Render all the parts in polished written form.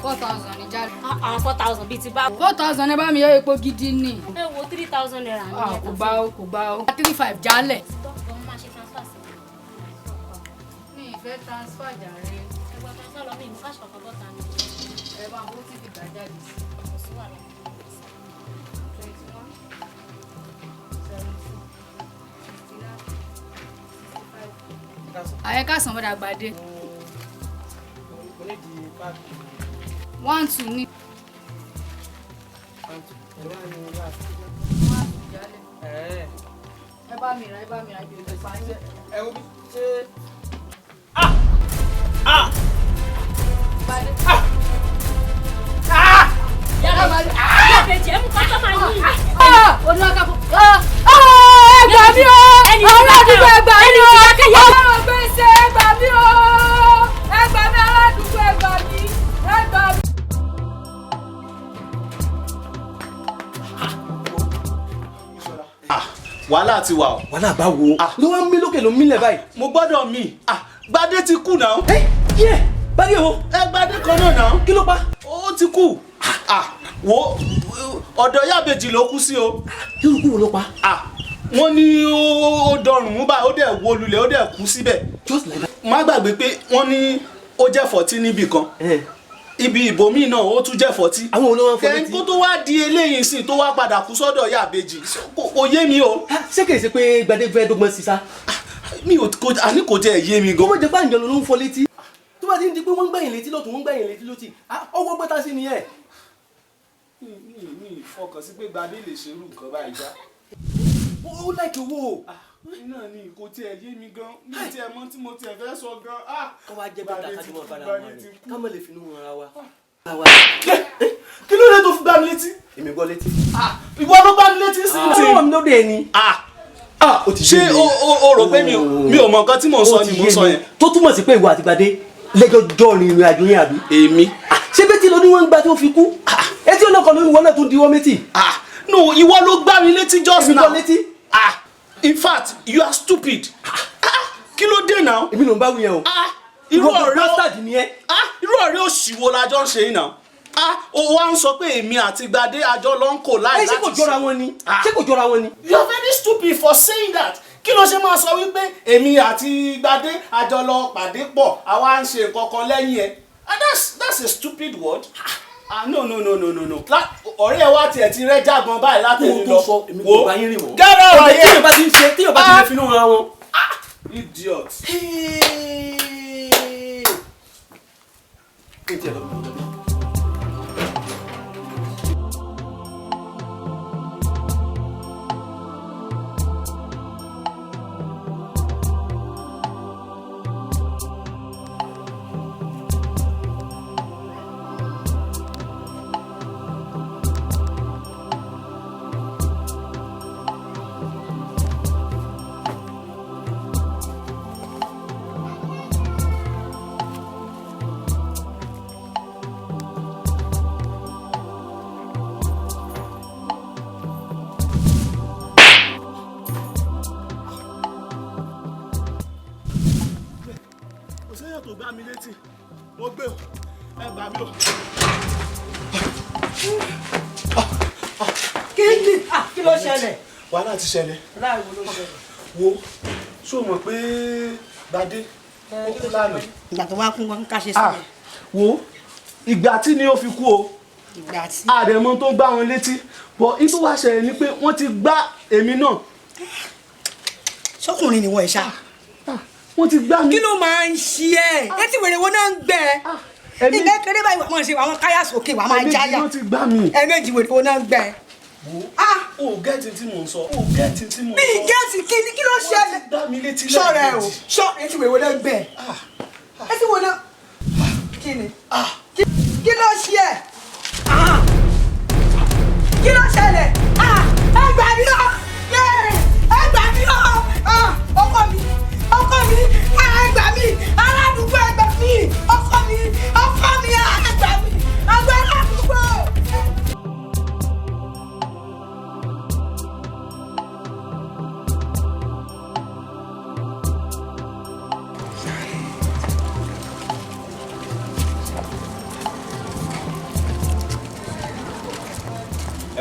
4,000 ní jálẹ̀. 4,000 bíi ti bá. 4,000 ẹ bá mi yọ epo gidi ni. ẹ wo 3,000 naira ní ẹ̀. Kò bá o, kò bá o. 3,500 jálẹ̀. Máa ṣe transfer sí. Mi ì fẹ́ transfer jàre. Ẹgbẹ́ transfer lọ mí ìmú káṣí kankan bọ́ta ni. Ẹ bá owó tí ti gbà jáde. Kò sí wàhálà. 21, 70, 59, 65. Àyẹ̀ká sàn bọ́dà gbàdé. 1 2 ní. Ẹ bá mi ra ibi ìlú ìfàyè. Ẹ wo bí ṣe. Gbàdé. Yàrá Gbàdé. ìbejì ẹ̀ mú kọ́tọ́ máa yí. Olúwakà fún. Ẹ gbà mí o! Ará àdúgbò ẹ gbà mí o! Ọlọ́run gbèsè ẹ gbà mí o! Ẹ gbà mí ará àdúgbò ẹ gbà mí! Ẹ gbà mí. Wàhálà ti wà o. Wàhálà bá wo. Ló wá ń mí lókè ló ń mílẹ̀ báyìí. Mo gbọ́dọ̀ mì. Gbadé ti kú náà. Yẹ Gbadé o. Gbadé kan náà náà. Kí ló pa? Ó ti kú. Wo ọ̀dọ̀ Yábejì ló kú sí o. Irú kú wo ló pa? Wọ́n ní ó dọrùn mú báyìí, ó dẹ̀ wó lulẹ̀, ó dẹ̀ kú síbẹ̀. Just like that. Má gbàgbé pé wọ́n ní ó jẹ́ 40 níbì kan. Ibi ìbomi náà ó tún jẹ́ 40. Àwọn olówó ń fọ́ létí. Kó tó wá di eléyìí sìn tó wá padà kú sọ́dọ̀ Yábejì. Kò yé mi o. Ṣé kìí ṣe pé Gbadé fẹ́ dọ́gbọ́n sí sá? Àní kò jẹ́ yé mi gan. Kó má jẹ́ pé àǹjọ ló ń fọ́ létí. Tó bá ti ń di pé wọ́n ń gbẹ̀yìn létí lọ́tún, wọ́n ń gbẹ̀yìn létí lọ́tì. Ọwọ́ gbọ́ta sí nìyẹn. Mi fọkàn sí pé Gbadé lè ṣerú nǹkan báyìí já. Ó láìkí owó. Náà ni kò tiẹ̀ yé mi gan. Mi tiẹ̀ mọ̀ tí mo tiẹ̀ fẹ́ sọ gan. Kọ́ wá jẹ́ bẹ́ẹ̀ dáká tí wọ́n bára wọn rẹ̀. Ká má lè finú wọn ara wa. Kí ló dé tó fi gbá mi létí? Èmi gbọ́ létí. Ìwọ ló gbá mi létí sí i. Ọlọ́wọ́ mi ló dé ni. Ṣé o rò pé mi ò mọ nǹkan tí mò ń sọ ni mò ń sọ yẹn? Tó túmọ̀ sí pé ìwọ àti Gbadé lẹ́jọ́ dọ́rin ìrìn àjò yẹn àbí? Èmi. Ṣé bẹ́ẹ̀ tí lọ ní wọ́n ń gba tó fi kú? Etí ọlọ́kọ̀ ló ń wọ́n náà tó diwọ́ méjì. No, ìwọ ló gbá mi létí just now. Èmi gbọ́ létí. In fact, you are stupid. Kí ló dé now? Èmi ló ń bá wí yẹn o. Irú ọ̀rẹ́ bastard ni ẹ. Irú ọ̀rẹ́ òṣìwò la jọ ń ṣe yìí náà. O wá ń sọ pé èmi àti Gbadé àjọ lọ ń kò láì láti ṣé kò jọra wọn ni? Ṣé kò jọra wọn ni? You are very stupid for saying that. Kí ló ṣe máa sọ wípé èmi àti Gbadé àjọ lọ pàdé pọ̀ àwa ń ṣe nǹkan kan lẹ́yìn ẹ̀? That's a stupid word. No. Ọ̀rẹ́ wa tiẹ̀ ti rẹ́ jágan báyìí látẹ̀lé lọ. Wo gẹ́rẹ́ ọ̀rọ̀ yẹn. Tí yóò bá ti lè finú ra wọn. Idiot. Tó gbá mi létí mo gbé ẹ gbà mí o. Kí ló ṣẹlẹ̀? Wàhálà ti ṣẹlẹ̀. Láìwo ló ṣẹlẹ̀. Wo ṣó mọ̀ pé Gbadé ó kú lánàá. Ìgbà tó wá kún wọn ká ṣe sílẹ̀. Wo ìgbà tí ni ó fi kú o. Ìgbà tí. Àdẹ̀mọ́ tó gbá wọn létí bọ̀ ìtú wá ṣẹlẹ̀ ni pé wọ́n ti gbá èmi náà. Ṣọkùnrin ni wọ́n ẹ̀ ṣá. Wọ́n ti gbá mi. Kí ló máa ń ṣe ẹ́? Ẹ ti wèrè wọn náà ń gbẹ. Ilé kéré báyìí wọ́n ṣe àwọn káyà sókè wọ́n máa jáyà. Ẹ̀mejì ló ti gbá mi. Ẹ̀mejì wèrè wọn náà ń gbẹ. O gẹ́ẹ̀tì tí mò ń sọ. O gẹ́ẹ̀tì tí mò ń sọ. Bí gẹ́ẹ̀tì kí ló ṣẹlẹ̀? Gbá mi létí lẹ́yìn. Ṣọ́ra ẹ̀ o. Ẹ ti wèrè wọn náà ń gbẹ. Ẹ ti wọ́n náà. Kí ni? Kí ló ṣe ẹ̀? Kí ló ṣẹlẹ̀? Ẹ gbà mí lọ! Ẹ gbà mí lọ! Ọkọ mi! Ẹ gbà mí! Aládùúgbò ẹ gbà mí! Ọkọ mi! Ẹ gbà mí! Àgbẹ̀ aládùúgbò!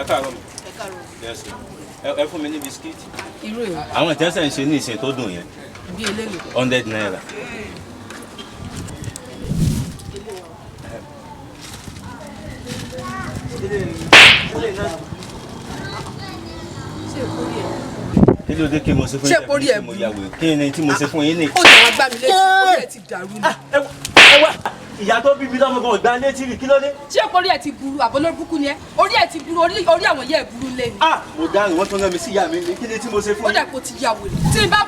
káàárọ̀ mi. Ẹ káàárọ̀. Yes. Ẹ fún mi ní bisikíìtì. Irú èwo? Àwọn ìtẹ́sẹ̀ ń ṣe ní ìsìn tó dùn yẹn. Bí eléyìí. 100 naira. Ṣé ìkórè ẹ̀? Kí ló dé kí mo ṣe fún Ṣé ìkórè ẹ̀ mo yàwó? Kí ni tí mo ṣe fún yín ní? Ó jẹ́ wá gbá mi létí, orí ẹ̀ ti dàrú ni. Ẹ wá ìyá tó bí mi lọ́mọ gan ọ̀gbá létí rí kí ló dé? Ṣé ìkórè ẹ̀ ti burú àbọ̀lọ́ burúkú ni ẹ́? Orí ẹ̀ ti burú, orí àwọn yẹ́ ẹ̀ burú lé ni. Mo dáhùn wọ́n tó rán mi sí ìyá mi ní kí ni tí mo ṣe fún Ó yín? dà kó ti yà wèrè. Tí bá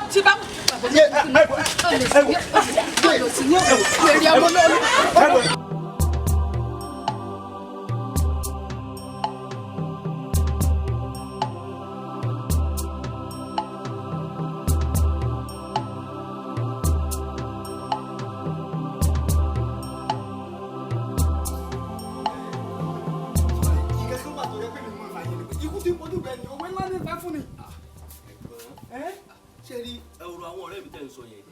ṣe rí ọ̀rọ̀ àwọn ọ̀rẹ́ mi tẹ́ ń sọ yẹn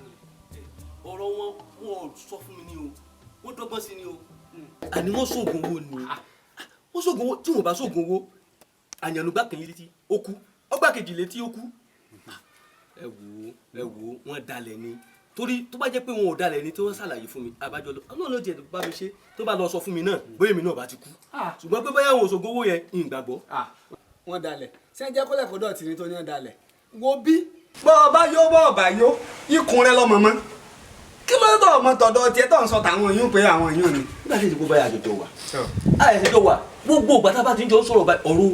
ọ̀rọ̀ wọn ò sọ fún mi ní o wọ́n dọ́gbọ́n sí ni o àní wọ́n sóògùn owó ni wọ́n sóògùn owó tí wọ́n bá sóògùn owó àyànnúgbà kìíní létí ó kú ọgbà kejì létí ó kú ẹ wò wọ́n dalẹ̀ ni torí tó bá jẹ́ pé wọn ò dalẹ̀ ni tí wọ́n ṣàlàyé fún mi abájọ lọ àwọn ọlọ́jẹ̀ tó bá mi ṣe tó bá lọ sọ fún mi náà bóyá èmi náà bá ti kú ṣùgbọ́n pé bóyá àwọn òṣògùn owó yẹn ìgbàgbọ́. wọ́n dalẹ̀ ṣé ń jẹ́ kó lẹ́kọ̀ọ́ dọ̀tí ni tó ní dalẹ̀ wo bí bọ́ ọba yó bọ́ ọba yó ikùn rẹ lọ́mọ mọ́ kí ló dọ̀ ọmọ tọ̀dọ̀ tiẹ̀ tó ń sọ tàwọn yún pé àwọn yún ni. nígbà tí ìdìbò báyà àjọjọ wà àjọjọ wà gbogbo ìgbà tá a bá ti ń jọ sọ̀rọ̀ báyìí ọ̀rọ̀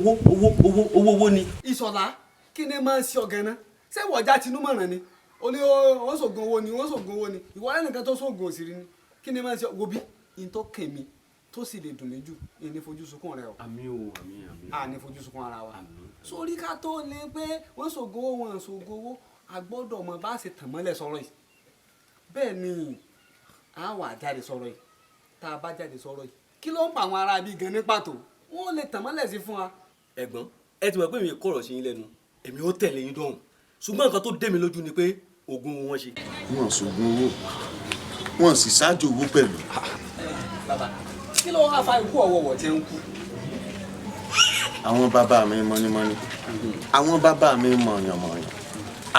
owó ni. Ìṣọ̀lá kí ni máa ń ṣe ọ̀gá náà ṣé wọ̀já tinúmọ̀ràn ni ó ní wọ́n ṣògùn owó ni wọ́n ṣògùn owó ni ìwọ ẹnìkan tó ṣògùn òsì rí ni kí ni máa ń ṣe wo bí in tó kèmí tó sì lè dùn mí jù ní fojú sunkún rẹ o. àmín o àmín. a ní fojú sunkún ara wa. sórí ká tó lè pé wọ́n ṣògùn owó wọn ṣògùn owó a gbọ́dọ̀ mọ bá ṣe tàn mọ́lẹ̀ sọ̀rọ̀ yìí bẹ́ẹ̀ ni a wà jáde sọ̀rọ̀ yìí tá a bá jáde sọ̀rọ̀ yìí kí ló ń pa àwọn ará bí gan ní pàtó wọ́n lè tàn mọ́lẹ̀ sí fún wa. ẹ̀gbọ́n ẹ ti mọ̀ pé mi kọ̀rọ̀ sí yín lẹ́nu èmi ó tẹ̀lé yín dọ̀hùn ṣùgbọ́n nǹkan tó dé mi lójú ni pé oògùn wọn ṣe. wọn ṣògùn owó wọn sì ṣáájú owó pẹ̀lú. bàbá kí ló wá fa ikú ọ̀wọ̀wọ̀ tí ń kú. àwọn bàbá mi mọ́nímọ́ní àwọn bàbá mi mọ̀yànmọ̀yàn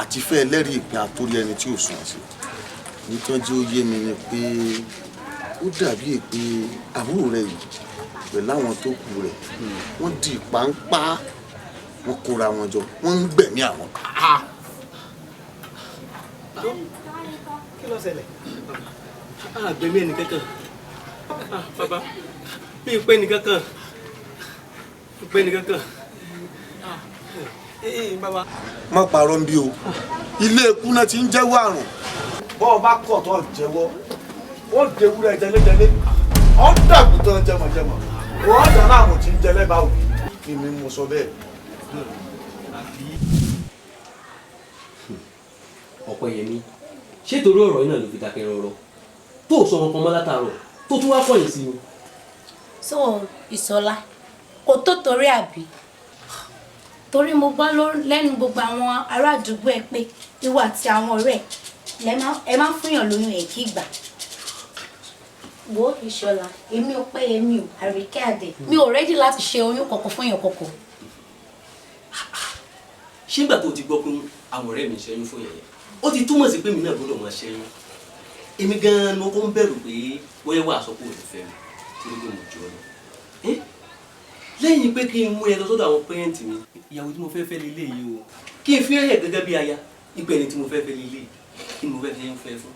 àti fẹ́ ẹlẹ́rìí ìpín àtórí ẹni tí ò sùn sí nìkan tí ó yé mi ni pé ó dàbí pé àbúrò rẹ yìí pẹ̀lú àwọn tó kù rẹ̀ wọ́n di pàǹpá wọ́n kóra wọn jọ wọ́n ń gbẹ̀mí àwọn. kí ló ṣẹlẹ̀. àgbẹ̀mí ẹnì kankan bàbá mi ò pé ẹnì kankan bàbá. má parọ́ ń bí o ilé ikú náà ti ń jẹ́wọ́ àrùn. bọ́ ọba kọ̀ tó jẹ́wọ́ ó dewúrẹ́ jẹlẹ́jẹlẹ́ ó dàgbù tán jẹmọ̀jẹmọ̀ wọ́n dáná àwọn tí ń jẹlẹ́ báwò kí mi mú sọ bẹ́ẹ̀. Opeyemi ṣé torí ọ̀rọ̀ yìí náà ló fi dákẹ́ rọ́rọ́ tó sọ ọkàn mọ́ látàárọ̀ tó tún wá kọ̀yìn sí i. so Ìṣọ̀lá kò tó torí àbí torí mo gbọ́ lẹ́nu gbogbo àwọn ará àdúgbò ẹ pé ìwọ àti àwọn ọ̀rẹ́ ẹ máa ń fúnyàn lóyún ẹ̀ kí gbà wo Ìṣọ̀lá èmi Opeyemi o Àríkẹ́ Adé mi ò rẹ́dí láti ṣe oyún kọ̀ọ̀kan fún èèyàn kọ̀ọ̀kan. ṣé ìgbà tó ti gbọ́ pé àwọn ọ̀rẹ́ mi ṣẹ́yún fún yẹn ó ti túmọ̀ sí pé mi náà gbọ́dọ̀ máa ṣẹ́yún èmi gan-an mo kọ́ ń bẹ̀rù pé bóyá wàá sọ pé òun fẹ́ mi torí pé mo jọ lọ lẹ́yìn pé kí n mú ẹ lọ sọ́dọ̀ àwọn pẹ́rẹ́ǹtì mi ìyàwó tí mo fẹ́ fẹ́ lélẹ̀ yìí o kí n fi ẹ̀yẹ̀ gẹ́gẹ́ bí aya ipò ẹni tí mo fẹ́ fẹ́ lélẹ̀ kí ni mo fẹ́ fẹ́ fún.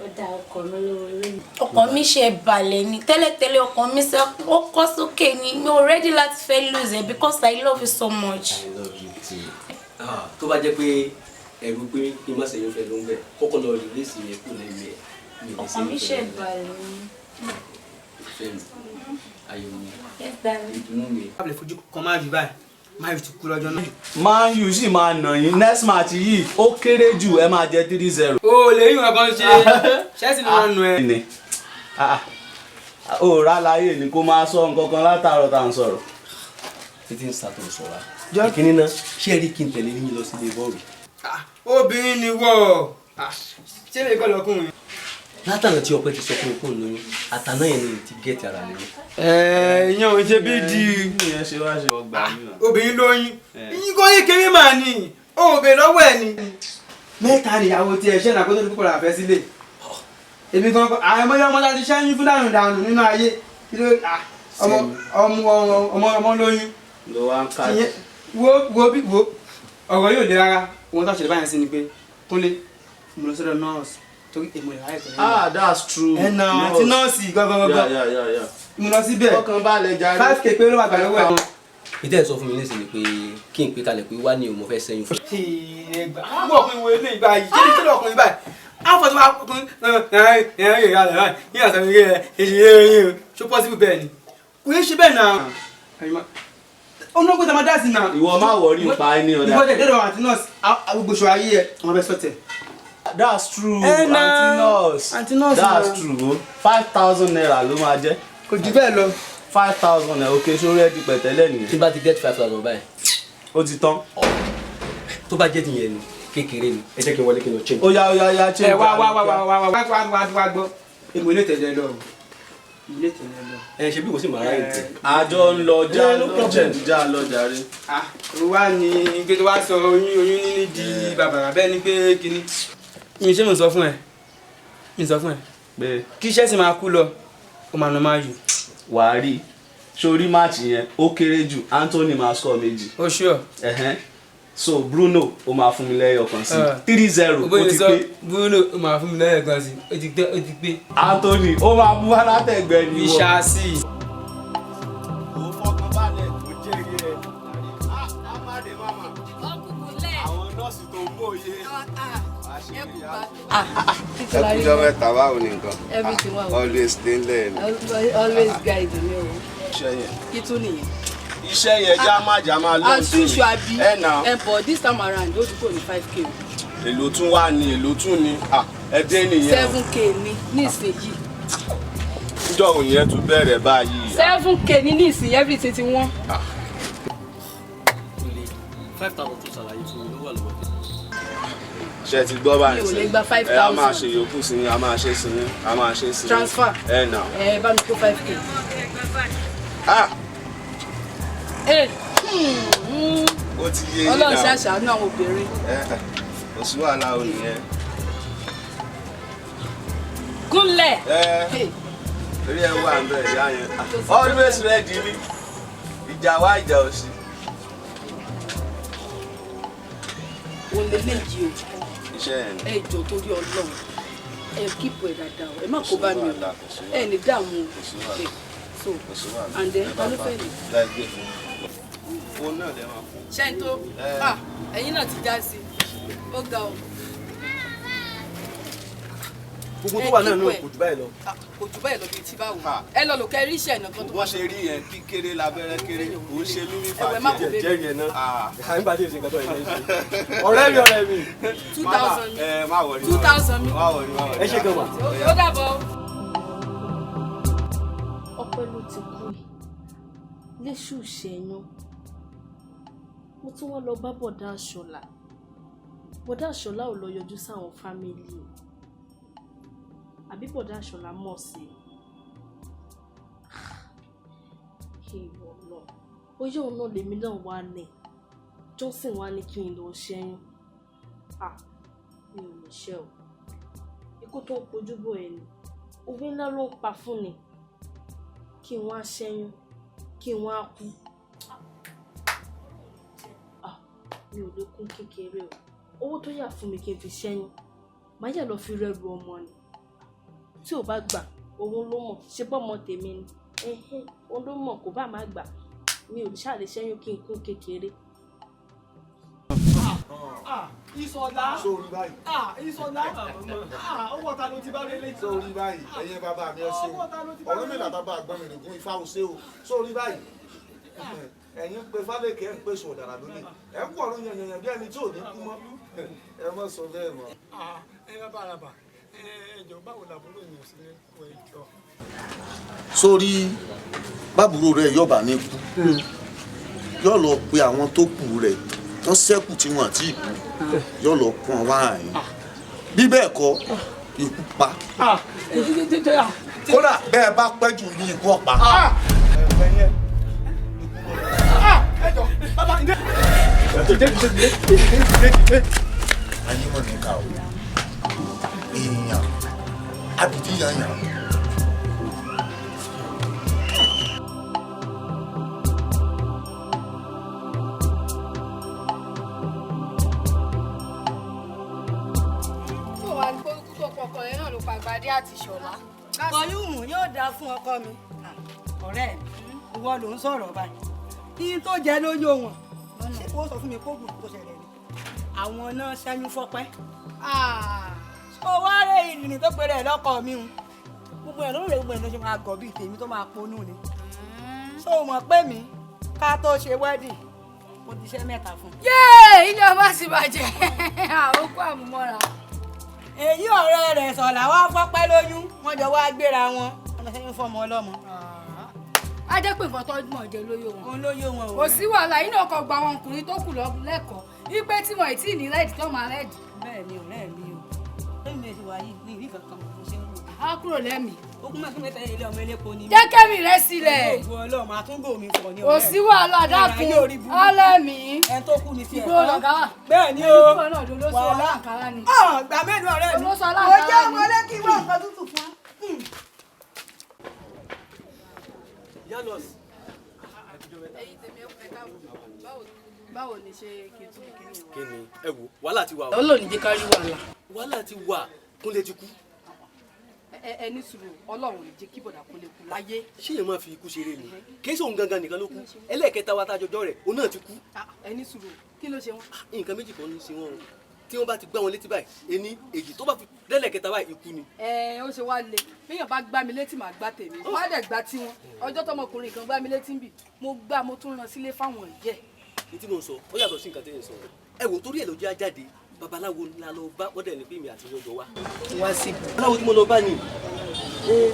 ó dá ọkọ mi lórí ọkàn mi ṣe balẹ̀ ni tẹ́lẹ̀tẹ́lẹ̀ ọkàn mi ṣe ó kọ́ sókè ni mi ò ready láti fẹ́ lose it because I love you so much. I love you too. tó bá jẹ́ pé ẹ̀rù pé kí n má ṣe yẹn fẹ́ ló ń bẹ̀ kọ́kọ́ lọ rí lẹ́sìn yẹn kó lè mẹ́ ọkàn mi ṣe balẹ̀ ni. ìfẹ́ mi ayọ̀ mi Yes, darling. ìdùnnú mi. a lè fojú kan máa rí báyìí máa rí ti kú lọ́jọ́ náà. Man U sì máa nà yín next match yìí ó kéré jù ẹ máa jẹ 3-0. o lè yín ọkàn ṣe ṣẹ́sì ni wọ́n nu ẹ. ó rà láyé ni kó máa sọ nǹkan kan látàárọ̀ tá à ń sọ̀rọ̀. títí ń sàtọ̀ sọ̀rọ̀ ìkíní náà ṣé ẹ rí kí n tẹ̀lé yín lọ sí ilé bọ́ọ̀lù. obìnrin ni wọ́ ṣé lè kọ́ lọ́kùnrin. látàná tí ọpẹ ti sọ fún mi kó lóyún àtàná yẹn ni ti gẹẹti ara mi. ìyẹn ò ṣe bí di ìyẹn ṣe wá ṣe ọgbà mi náà. obìnrin lóyún yín kò yí kéré mà ní òbè lọ́wọ́ ẹ̀ ni. mẹ́ta nìyàwó tiẹ̀ ṣẹ́ nàkó tó ti kúkọ̀ làfẹ́ sílé èmi gan àwọn ọmọ láti ṣẹ́yìn fún dànù nínú ayé ọmọ lóyún. ló wá ń ká wo ọ̀rọ̀ yóò le rárá wọn tó ṣẹlẹ̀ báyìí sí ni pé kúnlé mo lọ sọ́dọ̀ nọ́ọ̀sì torí èmo ìhà ẹ̀tọ́ that's true. ẹ̀nà àti nọ́ọ̀sì gọ́gọ́gọ́ mo lọ síbẹ̀ ọkàn balẹ̀ jáde 5k pé ló wà gbà lọ́wọ́ ẹ̀. ìtẹ́ sọ fún mi nísìnyí pé kí n pè kalẹ̀ pé wá ní òun mo fẹ́ sẹ́yìn fún. gbọ́ ọkùnrin wo ilé ìgbà yìí jẹ́ nítorí ọkùnrin báyìí àwọn fọ́tò wa ọkùnrin ẹ̀rọ ìyá rẹ̀ báyìí yíyà sọ wípé èyí ẹ̀yìn ṣó pọ́sibú bẹ́ẹ̀ ni kò yẹ ṣe bẹ́ẹ̀ náà ọ̀nàgbọ́n tàmá dá sí náà. ìwọ má wọrí nípa ẹni ọ̀dà. ìwọ tẹ̀ dẹ́rọ̀ àti nọ́ọ̀sì agbègbèsọ ayé ẹ̀ wọ́n fẹ́ sọ̀tẹ̀. that's true aunty nurse that's true 5,000 naira ló máa jẹ́. kò jù bẹ́ẹ̀ lọ. 5,000 naira ok sórí ẹ di pẹ̀tẹ́lẹ̀ nìyẹn. tí bá ti get 5,000 báyìí. ó ti tán. tó bá jẹ́ tìyẹn ni kékeré ni ẹ jẹ́ kí n wọlé kí n lọ change. ó yá change. wá gbọ́ èmi ò lè tẹ̀lé lọ ilé tẹ̀lé lọ. ṣe bí kò sí màá ráyè tẹ. àjọ ń lọ já lọ jàre. wá ní pé tó wá sọ oyún níní di bàbàrà bẹ́ẹ̀ ni pé kíní. mi ṣé mo sọ fún ẹ pé kí iṣẹ́ sì máa kú lọ ó máa nà máa yù. wàá rí sórí máàcì yẹn ó kéré jù Anthony máa score méjì. ó ṣùọ. so Bruno ó máa fún mi lẹ́yọ̀ kan sí 3-0 ó ti pé. Bruno ó máa fún mi lẹ́yọ̀ kan sí ó ti pé. Anthony ó máa mú alátẹ̀gbẹ́ ni wọ́n. ìṣàṣì. ó fọkàn balẹ̀ tó jẹ́rìí ẹ̀. amáde mama àwọn nọ́ọ̀sì tó ń bòye. ẹkújọ mẹ́ta báwo ni nǹkan. everything wa always stay there. always guide me o. iṣẹ́ yẹn. kí tún nìyẹn. iṣẹ́ yẹn jámá lọ́sùn. as usual abi náà. but this time around ó ti kò ní 5k. èlò tún wà ní èlò tún ní ẹdẹ nìyẹn. 7k ní ìsinyìí. níjọ́ òun yẹn tún bẹ̀rẹ̀ báyìí. 7k ní ìsinyìí everything ti wọ́n. 5,000 tó ṣàlàyé fún mi ló wà lọ́wọ́ mi. ṣe ti gbọ́ báyìí mi ò lè gba 5,000. a máa ṣe yòókù sí ni a máa ṣe sí ni. transfer. náà. bá mi kó 5k. ó ti yé yín náà. Ọlọ́run ṣàṣàánú àwọn obìnrin. kò sí wàhálà ò nìyẹn. Gúnlẹ̀. orí ẹ wà ń bẹ ìyá yẹn always ready ni ìjà wá ìjà ò sí. òun lè léjì o. iṣẹ́ yẹn ni. ẹ jọ torí Ọlọ́run ẹ kíkọ ẹ dáadáa o ẹ má kó bá mi o ẹ ní dààmú o. so and then ọlọ́ fẹ́ lè. fóònù náà lè máa fún. ṣé n tó ẹ̀yin náà ti já sí ó ga o. gbogbo tó wà náà náà kò jù báyìí lọ. kò jù báyìí lọ bíi ti báwo ẹ lọ lò kẹ rí iṣẹ́ ìnà kan tó wà. wọ́n ṣe rí yẹn kí kéré labẹ́rẹ́ kéré kò ń ṣe mímí ẹ̀wẹ̀ má kó fàájì. bébí. jẹ́rìí ẹ̀ náà àyìnbá tí èsì nǹkan tó yẹ ṣe. ọ̀rẹ́ mi 2,000 mi. má wọrí 2,000 mi. má wọrí. ẹ ṣe gan wa. ó dàbọ̀. ọpẹ́ ló ti kú yìí léṣù ṣẹyàn mo tún wọ́n lọ bá bọ̀dá àṣọlá ò lọ yọjú sáwọn fámìlì àbí bọ̀dá àṣọlá mọ̀ sí ìwọ lọ bóyá òun náà lèmi náà wà ní Johnson wá ní kí n lọ ṣẹ́yún mi ò ní ṣe o ikú tó ń pojú bò ẹni òwe ńlá ló ń pa fún ni kí n wá ṣẹ́yún kí n wá kú mi ò lè kún kékeré o owó tó yà fún mi kí n fi ṣẹ́yún màá yà lọ fi rẹ́rù ọmọ ni tí ò bá gbà òun ló mọ̀ ṣe bọ́mọ tèmi ni òun ló mọ̀ kó bá má gbà mi ò ṣàlè ṣẹ́yún kí n kún kékeré. Ìsọ̀lá sórí báyìí. Ìsọ̀lá owó ta ló ti bá lé létí. Sórí báyìí ẹ̀yin bàbá mi ẹ ṣe ọ̀rọ̀ mi làtà bá àgbọn mi nìkún ifá ò ṣe o sórí báyìí ẹ̀yin ń pe fálẹ̀kẹ́ ń pèsè ọ̀dàrà lónìí ẹ̀ ń pọ̀ ló yanyanyan bí ẹni tí ò ní kú mọ́ ẹ mọ̀ sọ bẹ́ẹ̀ mọ́. ẹ bá bára bà ẹjọ báwo làbúrò yìí ò sí ní kú ẹjọ. sórí bábúrò rẹ yọba ní kú yóò lọ pe àwọn tó kù rẹ tó ṣẹ́kù tí wọ́n àti ìkú yóò lọ pọ́n wá àyìn bí bẹ́ẹ̀ kọ́ ikú pa. kódà bẹ́ẹ̀ bá pẹ́ jù ní ikú ọ̀pá. ayé wọn ní ká o èèyàn Abideen yànyàn. Àgbàdé àti Ṣọlá. Kọ́yùmù yóò dáa fún ọkọ mi. Ọ̀rẹ́ mi, ìwọ ló ń sọ̀rọ̀ báyìí. Kí n tó jẹ lóyún wọn. Ṣé kó sọ fún mi kóògùn tó ṣẹlẹ̀ ni? Àwọn náà ṣẹ́yún fọ́pẹ́. Ṣé o wá rẹ̀ ìrìn tó péré ẹ̀ lọ́kọ mi hun? Gbogbo ẹ̀ lórí gbogbo ẹ̀ ló ṣe máa gọ̀ bíi tèmi tó máa ponú ni. Ṣé o mọ̀ pé mi ká tó ṣe wedding? Mo ti ṣe mẹ́ta fún un. Yéè! Ilé ọba sì bàjẹ́. Àwọn kó àmúmọ́ra. Èyí ọ̀rẹ́ rẹ̀ sọ̀lá wá fọ́pẹ́ lóyún wọ́n jọ wá gbéra wọn wọ́n ṣe ń fọmọ ọlọ́mọ. A jẹ́ pé nǹkan tó mọ̀ jẹ́ lóyún wọn. Òun lóyún wọn o. Kò sí wàhálà yìí náà kọ gba àwọn ọkùnrin tó kù lẹ́kọ̀ọ́ wípé tí wọ́n ì tí ì ní rẹ́ẹ̀dì tó máa rẹ́ẹ̀dì. Bẹ́ẹ̀ ni ọ̀rẹ́ mi o. Lẹ́yìn mi ti wá yìí ní ìrí kankan mo ṣe ń wò. A kúrò lẹ́mìí. Ogún mẹ́fún mẹ́ta ilé ọmọ elépo ni. Jẹ́ kẹ́mi rẹ sílẹ̀. Ògùn ọlọ́mọ àtúngbò mi fọ̀ ní ọ̀rẹ́. Kò sí wàhálà dákun ọlẹ́mì. Ẹ tó kú ni tiẹ̀. Ìgbó lọ̀gá wà. Bẹ́ẹ̀ ni o. Ìgbó náà ló sọ aláǹkárá ni. Gbà mélòó ọ̀rẹ́ mi. Ló sọ aláǹkárá ni. Ó jẹ́ ọmọdé kí wọ́n nǹkan tútù fún. Yalos. Báwo ni ṣe kí n tún kí ni wà? Kí ni ẹ wo wàhálà ti wà. Ọlọ́run jẹ́ ká rí wàhálà. Wàhálà ti wà Kúnlé ti kú. Ẹni sùúrù Ọlọ́run lè jẹ́ kí bọ̀dà Kúnlé kú láyé. Ṣé èèyàn máa fi ikú ṣeré ni? Kì í ṣe òun gangan nìkan ló kú. Ẹlẹ́ẹ̀kẹta wa tá a jọjọ́ rẹ̀ òun náà ti kú. Ẹni sùúrù kí ló ṣe wọn? Nǹkan méjì kan ní í ṣe wọn o. Tí wọ́n bá ti gbá wọn létí báyìí ení èjì tó bá fi lẹ́lẹ̀kẹta báyìí ikú ni. Ó ṣe wá le béèyàn bá gbá mi létí màá gbá tèmi wọ́n á dẹ̀ gbá tiwọn ọjọ́ tọmọkùnrin kan gbá mi létí ń bì mo gbá mo tún rán sílé fáwọn ìyẹ́. Ní tí mo ń sọ ó yàtọ̀ sí nǹkan tẹ́yìn sọ ẹ wò torí ẹ̀ ló jẹ́ ajáde babaláwo la lọ bá wọ́n dẹ̀ ní pé mi àti yọjọ wá. Wá sí i. Babaláwo tí mo lọ bá ni.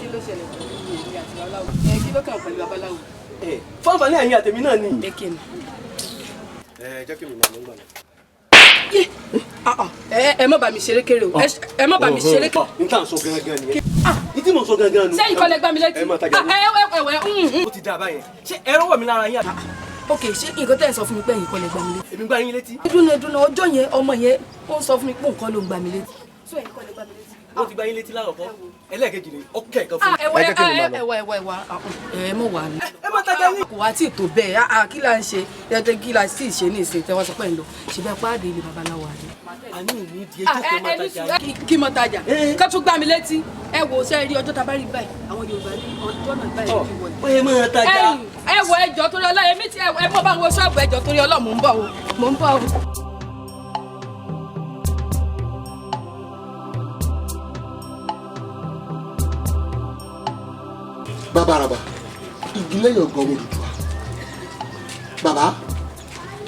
Kí ló ṣẹlẹ̀ pẹ̀lú èmi àti babaláwo? Kí ló kàn pẹ̀lú babaláwo? Fún àǹfààní ẹ̀yin àtẹ̀mí náà ni. Jẹ́ kí n. Jẹ́ kí mi máa lọ gbà náà. Ẹ má bá mi ṣeré kéré o ẹ má bá mi ṣeré kéré. N tà ń sọ gangan nìyẹn. Ní tí mo sọ gangan nù. Sẹ́yìn kọ́lẹ̀ gbá mi létí. Ẹ má tajà ní. Ó ti dá báyẹn. Ṣé ẹ rọ́wọ́ mi lára yín àbí? Ok, ṣé nǹkan tẹ́ ẹ̀ ń sọ fún mi pé ẹ̀yin kọ́lẹ̀ gbá mi létí? Èmi gbá yín létí. Dúnà ọjọ́ yẹn ọmọ yẹn ó ń sọ fún mi pé nǹkan ló ń gbá mi létí. Sọ ẹ̀yin kọ́lẹ̀ gbá mi létí. Ó ti gbá yín létí láàrọ̀ kan. Ẹlẹ́ẹ̀kejì ni ọkẹ́ kan fún mi. Ẹwà ẹ mọ̀ wà ní. Ẹ má tajà ní. Kò wá tí ì tó bẹ́ẹ̀ kí la ń ṣe ẹgbẹ́ kí la sì ṣe ní ìsìn tẹ́wọ́ sọ pé ń lọ ṣe bẹ́ẹ̀ pàdé ilé babaláwo àdé. Àní ìní di ẹjọ́ kan má tajà ní. Kí mo tajà ká tún gbá mi létí ẹ wò ṣe rí ọjọ́ tá a bá rí báyìí àwọn Yorùbá ní ọjọ́ náà báyìí kí wọlé. Ó yẹ máa tajà. Ẹ wọ ẹjọ́ torí ọlá èmi tí ẹ mọ̀ bá wo ṣọ́ọ̀bù ẹjọ́ torí ọlọ́ mò ń bọ̀ o. Bàbá àràbà igi lẹ́yìn ọ̀gá ọmọ Odùduwà bàbá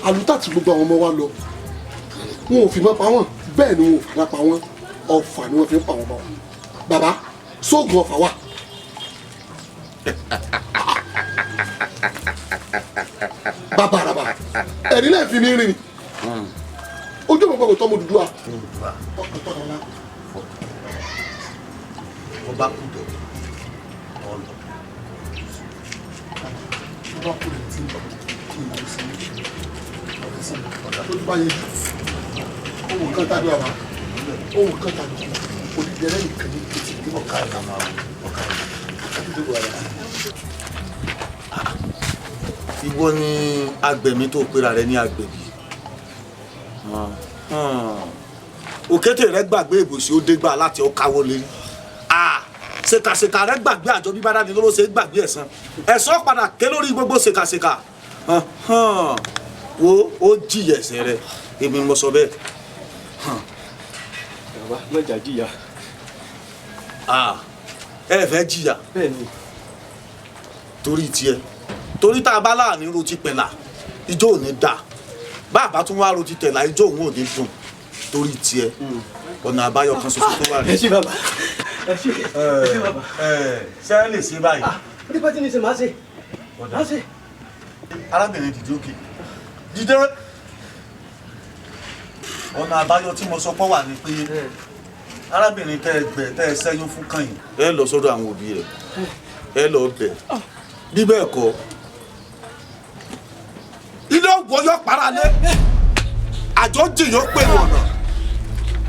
àlùtà tí gbogbo àwọn ọmọ wa lọ wọn ò fi mọ́ pa wọ́n bẹ́ẹ̀ ni wọn ò fara pa wọ́n ọfà ni wọ́n fi ń pa wọ́n bá wọn bàbá sóògùn ọfà wà. Bàbá àràbà ẹ̀rí náà fi ní rìn ni ojú ọmọ gbọ́dọ̀ tọ́mọ Odùduwà. ọba kú dọ̀ ọlọ. ọba kú rẹ̀ tí ń bọ̀ kí n lọ sí ọ̀dà tó bá yẹ ohun kan tàbí àwa ohun kan tàbí olùdíyẹrẹ nìkan ní etí ìdí ọ̀ka ẹ̀ka máa ọ̀ka ẹ̀ka. ìwọ ni agbẹ̀mí tó pera rẹ ní agbẹ̀bí òkété rẹ gbàgbé ìbòsí ó dégbà láti ọkàwọ lérí ṣèkàṣèkà rẹ gbàgbé àjọ bíbára ni ló ṣe gbàgbé ẹ̀san padà ké lórí gbogbo ṣèkàṣèkà wo ó jìyà ẹ̀ṣẹ̀ rẹ èmi mo sọ bẹ́ẹ̀. Bàbá mẹ́jà jìyà. ẹ fẹ́ jìyà torí tiẹ̀ torí tá a bá láàánú ro ti pẹ̀lá ijó ò ní dà bàbá tún wá ro ti tẹ̀lá ijó òun ò ní dùn torí tiẹ̀ ọ̀nà àbáyọ kan ṣoṣo tó wà rẹ̀. Ẹ ṣé bàbá ẹ ṣé bàbá. ṣé ẹ lè ṣe báyìí. Ó ní pátí ní ṣe máa ṣe. Máa ṣe. arábìnrin dìde òkè dìde ọ̀nà àbáyọ tí mo sọ pọ̀ wà ní pé arábìnrin tẹ́ ẹ ṣẹ́yún fún kàn yín ẹ lọ sọ́dọ̀ àwọn òbí rẹ̀ ẹ lọ bẹ̀ bí bẹ́ẹ̀ kọ́ ilé ògbó yọ paralé àjọ jìyàn pé ọ̀nà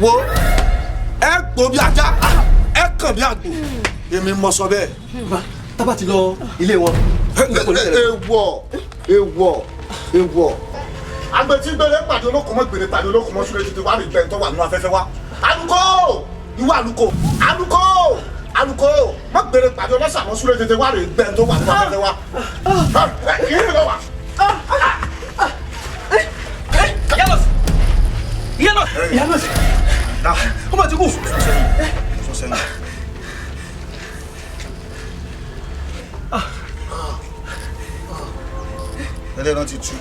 wo ẹ gbó bí ajá ẹ kàn bí àgbò èmi mọ sọ bẹ́ẹ̀. tábà ti lọ ilé wọn. ewọ agbẹtí gbẹlẹ pàdé olókùn mọ gbèrè pàdé olókùn mọ súré tètè wà ní gbẹ tó wà nínú afẹ́fẹ́ wa alukó ìwà alukó mọ gbèrè pàdé ọlọ́sà mọ súré tètè wà ní gbẹ tó wà nínú afẹ́fẹ́ wa kí ni lọ wà. Yanos ó mà ti kú. sọ sẹ́yìn. ẹlẹ́ran ti tú.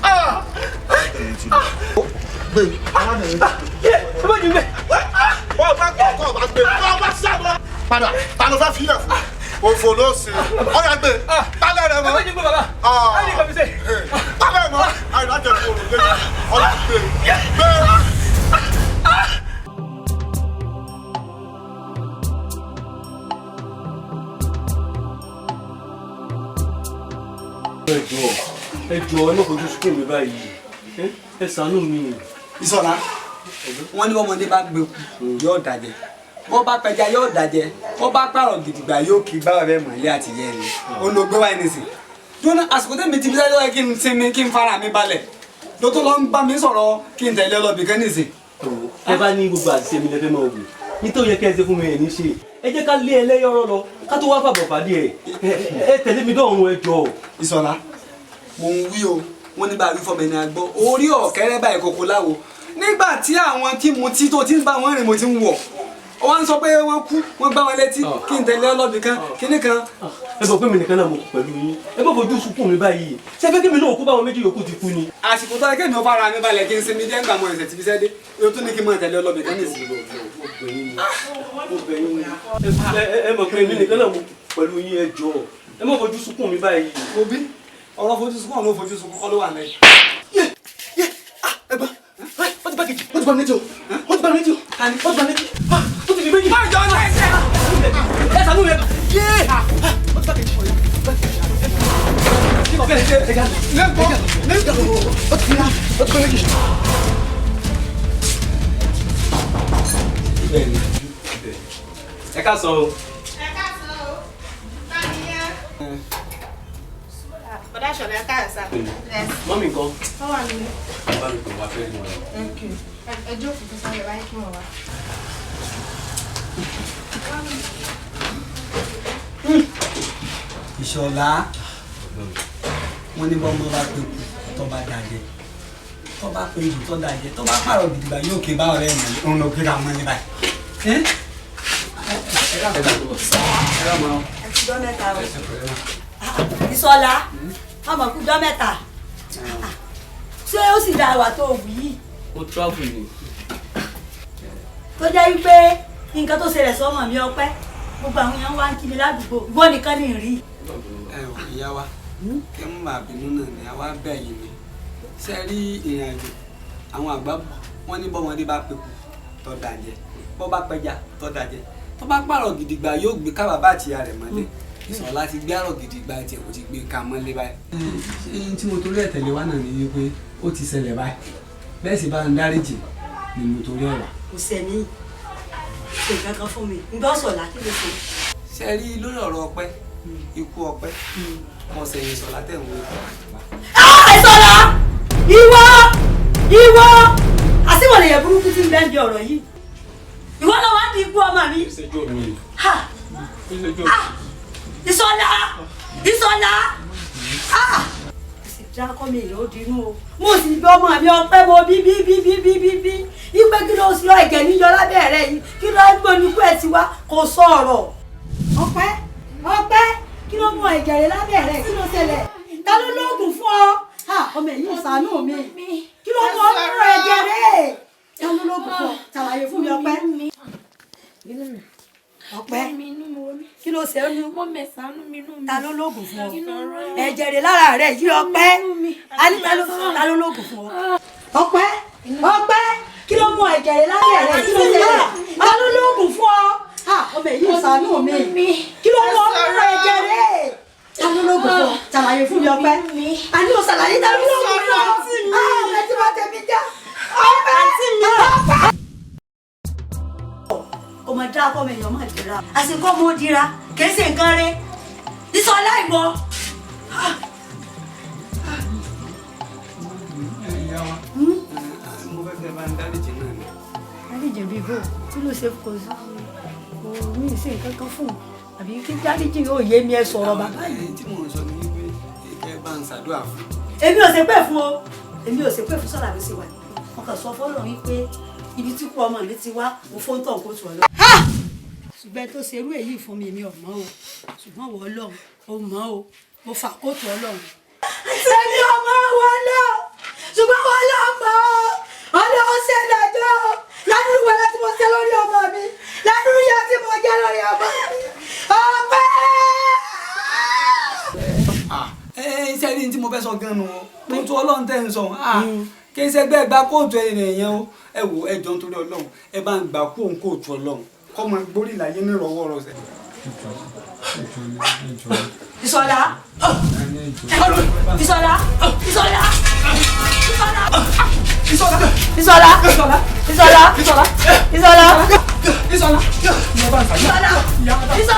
gbé arábìnrin. ẹ bá jù bẹ́ẹ̀. wọ́n bá kọ́ ọ̀bá gbé wọ́n bá sábà. padà ta ló fẹ́ filẹ̀ fún òfò ló ṣe ọ̀yà gbé tálẹ̀ rẹ̀ mọ́. ẹ bá jù gbé bàbá. ẹ ní kàbí sẹ́. tálẹ̀ mọ́ àìlájẹ̀ fún òrùlé ọ̀yà gbé gbé. ẹ jọ̀ọ́ ẹ má fojú sùkúrù mi báyìí ẹ ṣàánú mi. Ìṣọ̀lá wọn ní ọmọdé bá gbé kú yóò dàjẹ́ wọn bá pẹja yóò dàjẹ́ wọn bá pààrọ̀ gidigba yóò kí báwa bẹ́ẹ̀ mọ̀ ilé àti yẹ ni olùgbé wa ẹni sìn. jóná àsìkò tẹ́mi ti fi sáré lọ́yẹ kí n sinmi kí n fara mi balẹ̀ ló tó lọ ń bá mi sọ̀rọ̀ kí n tẹ̀lé ọlọ́bì kan nìsín. ẹ bá ní gbogbo àṣìṣe mi lẹ́fẹ̀ẹ́ máa wò nítorí yẹ kẹ́ ẹ ṣe fún mi ẹ̀ ní ṣe ẹ jẹ́ ká lé ẹlẹ́yọ̀rọ̀ lọ ká tó wá fàbọ̀ fàdí ẹ tẹ̀lé mi dọ̀rùn ẹ jọ̀ọ́. Ìṣọ̀lá mo ń wí o wọn ní bá a wí fọmọ ẹni àgbọ orí ọ̀kẹ́rẹ́ báyìí kòkó láwo nígbà tí àwọn tí mo ti tó ti ń bá wọn rìn mo ti ń wọ̀ wọ́n ń sọ pé wọ́n kú wọ́n gbá wọn létí kí n tẹ̀lé ọlọ́bì kan kíní kan. ẹ bọ̀ pé mi nìkan náà mo kù pẹ̀lú yín ẹ bọ̀ fojú sunkún mi báyìí ṣé fẹ́ kí mi náà kú báwọn méjì yòókù ti kú ni. àsìkò tó yẹ kí èmi ò fara mi balẹ̀ kí n sinmi jẹ́ ńgbà mọ ẹ̀sẹ̀ tí fi sẹ́ dé yóò tún ní kí n máa tẹ̀lé ọlọ́bì kan nìsín. ẹ mọ̀ pé mi nìkan náà mo kù pẹ̀lú yín ẹ jọ̀ọ́ ẹ má fojú sunkún mi báyìí. òbí ọ̀rọ̀ fojú sunkún ọ̀rọ̀ fojú sunkún kọ́ ló wà lẹ́yìn. wọ́n ti bá kejì wọ́n ti bá mi létí o wọ́n ti bá mi létí o wọ́n ti bá mi létí o wọ́n ti fi méjì. máa jọ ọ́nà ẹsẹ̀. ẹ sànú mi ẹ yé wọ́n ti bá kejì wọ́n ti bá kejì. ẹ ká sọ o. Bọ̀dá Ṣọlá ẹ káyọ̀ sá. Mọ́mì nǹkan. Ó wà nílé. Bá mi pè wá fẹ́ rí wọn. Ẹ jókòó tó sáré báyìí kí wọ́n wá. Ìṣọ̀lá wọn ní bọ́mọ bá pé kú tó bá dàjẹ́ tó bá pé jù tó dàjẹ́ tó bá pààrọ̀ gidigba yóò ké bá ọ̀rẹ́ mi òun ló kíra mọ́ ní báyìí. Ìṣọ̀lá ọmọ kújọ mẹ́ta ṣé ó sì dá wà tó wù yìí. Mo travel ni. tó jẹ́ wípé nǹkan tó ṣẹlẹ̀ sọ́mọ mi ọpẹ́ gbogbo àwọn èèyàn wá ń kí mi ládùúgbò ìwọ nìkan ní rí. ẹ ò ìyá wa kí n máa bínú náà ni àwa bẹ̀ yìí ni ṣe rí ìrìn àjò àwọn àgbà wọn ní bọ́mọdé bá pẹ̀kú tó dàjẹ́ bọ́ bá pẹja tó dàjẹ́ tó bá pààrọ̀ gidigba yóò gbé ká bàbá àtìyá rẹ̀ mọ́lẹ̀ Ìṣọ̀lá ti gbé àrọ̀ gidigba tiẹ̀ kò ti gbé ká mọ́lẹ̀ báyìí. ṣé tí mo torí ẹ̀ tẹ̀lé wa náà ni wípé ó ti ṣẹlẹ̀ báyìí bẹ́ẹ̀ sì bá ń dáríjì ni mo torí ẹ̀ wá. kò sẹ́ni ṣe kankan fún mi ń gbọ́ Ṣọlá kí ló ṣe. ṣe rí lórí ọ̀rọ̀ ọpẹ́ ikú ọpẹ́ mo sẹ̀yìn Ìṣọ̀lá tẹ̀ ń wé. Ìṣọ̀lá ìwọ àṣìwọ̀n èèyàn burúkú tí ń bẹ́ẹ̀ di ọ̀rọ̀ yìí ìwọ náà wá di ikú ọmọ mi. Ìṣọ̀lá ìsìnkú akọ mi yóò dinú o mo sì bí ọmọ mi ọpẹ́ mo bí ipe kí ló sì ọ ẹ̀jẹ̀ níjọ lábẹ́ rẹ̀ yìí kí ló ń gbọ́ nípò ẹ̀ ti wá kò sọ ọ̀rọ̀ ọpẹ́ kí ló mú ẹ̀jẹ̀ rẹ̀ lábẹ́ rẹ̀ kí ló ṣẹlẹ̀ ta ló lóògùn fún ọ ọmọ èyí ṣàánú mi kí ló mú ọmọ ẹ̀jẹ̀ rẹ̀ ta ló lóògùn fún ọ ṣàlàyé fún mi ọpẹ́ kí ló ṣe ń ta ló lóògùn fún ọ ẹ̀jẹ̀ rẹ̀ lára rẹ̀ yí ọpẹ́ ta ló lóògùn fún ọ ọpẹ́ kí ló mú ẹ̀jẹ̀ rẹ̀ lábẹ́ rẹ̀ kí ló ṣẹlẹ̀ ta ló lóògùn fún ọ ọmọ èyí ìsànú mi kí ló lọ ọmọ ẹ̀jẹ̀ rẹ̀ ta ló lóògùn fún ọ ṣàlàyé fún mi Ọpẹ́ àní o ṣàlàyé ta ló lóògùn fún ọ ọmọ ẹtí bá tẹ̀mí já àǹtí mi ọmọ dáa kọ́ mi èèyàn máa dira àsìkò ọmọ dira kì í ṣe nǹkan rẹ̀ Ìṣọ̀lá ìwọ. mo fẹ́ fẹ́ bá ń dáríjì náà ni. dáríjì bíi bò kí ló ṣe kò mí sí nǹkan kan fún un àbí kí dáríjì yóò yé mi ẹ sọ̀rọ̀ bàbá yìí. tí mò ń sọ ni wípé kẹ́ bá ń ṣàdúrà fún. èmi ò ṣe pé fún o èmi ò ṣe pé fún Ṣọlá ló ṣe wà wọn kàn sọ fọlọ wípé ibi tí kú ọmọ mi ti wá mo fóun tọ̀ kó tù ọ lọ. ṣùgbọ́n tó ṣerú èyí fún mi èmi ò mọ̀ o ṣùgbọ́n wọ́n Ọlọ́run ó mọ̀ o mo fà kóòtù Ọlọ́run. èmi ò mọ̀ wọ́n lọ ṣùgbọ́n wọ́n lọ mọ̀ ọ́ Ọlọ́run ṣe dájọ́ ládùúgbò wẹ̀rẹ̀ tí mo ṣe lórí ọmọ mi ládùúgbò yẹn tí mo jẹ́ lórí ọmọ mi Ọpẹ́. iṣẹ́ rí ní tí mo fẹ́ sọ gan-an nù kóòtù Ọlọ́run tẹ́ ń sọ kí iṣẹ́ gbẹ́ gba kóòtù èèyàn o ẹ wò ẹ jọ nítorí Ọlọ́run ẹ bá ń gbà kóòtù Ọlọ́run kọ́ máa gbórí ìlàyé ní ìrọ̀wọ́ ọ̀rọ̀ ṣẹ̀. Ìṣọ̀lá Ìṣọ̀lá Ìṣọ̀lá Ìṣọ̀lá Ìṣọ̀lá Ìṣọ̀lá Ìṣọ̀lá Ìṣọ̀lá Ìṣọ̀lá Ìṣọ̀lá Ìṣọ̀lá